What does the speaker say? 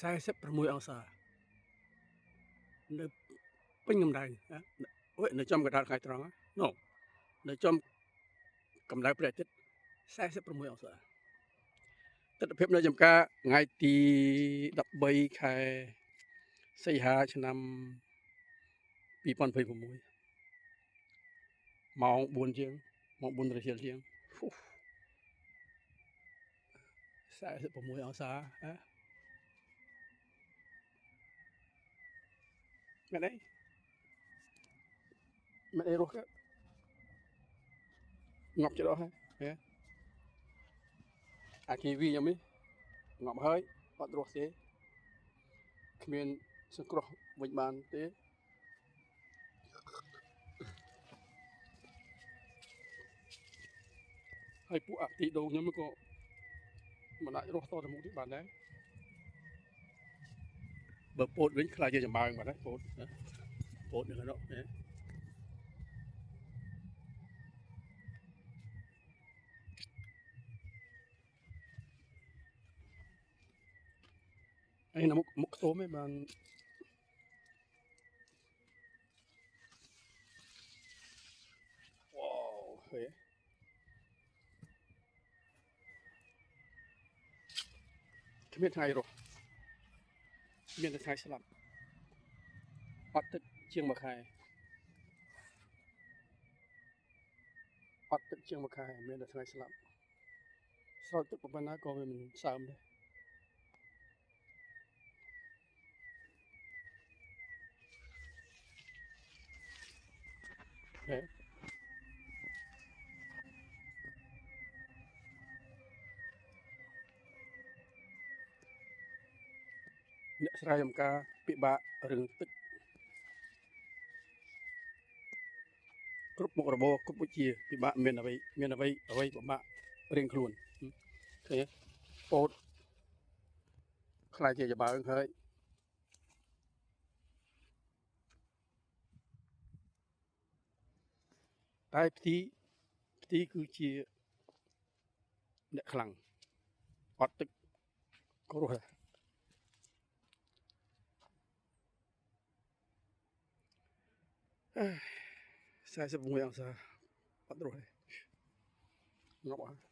46 អង្សានៅពេញកម្ដៅនៅចំកណ្ដាលថ្ងៃត្រង់នោះនៅចំកម្ដៅព្រះអាទិត្យ46 អង្សាទិដ្ឋភាពនៅចំការថ្ងៃទី13ខែសីហាឆ្នាំ2026ម៉ោង4ជាងម៉ោង4រសៀលជាង46 អង្សាមែនអីរស់ងាប់ច្រោះហើយអាគីវីខ្ញុំនេះងាប់ហើយអត់រស់ទេគ្មានសង្គ្រោះវិញបានទេហើយពួកអតិដូនខ្ញុំក៏មិនអាចរស់តទៅមុខទៀតបានដែរបើពោតវិញខ្លាចជាចម្បាំងបាត់ហើយពោតនៅក្នុងនោះហើយនៅមុខខ្ទមឯងបានវ៉ាវហើយគ្មានថ្ងៃរស់មានតែថ្ងៃស្លាប់អត់ទឹកជាងមួយខែអត់ទឹកជាងមួយខែមានតែថ្ងៃស្លាប់ស្រោចទឹកប៉ុណ្ណាក៏វាមិនសើមដែរអ្នកស្រែចម្ការពិបាករឿងទឹកគ្រប់មុខរបរគ្រប់វិជ្ជាពិបាកមានអ្វីពិបាករៀងខ្លួនឃើញពោតខ្លាចជាចម្បាំងហើយតែផ្ទីគឺជាអ្នកខ្លាំងអត់ទឹកក៏រស់ដែរ46 អង្សាអត់រស់ទេងាប់អស់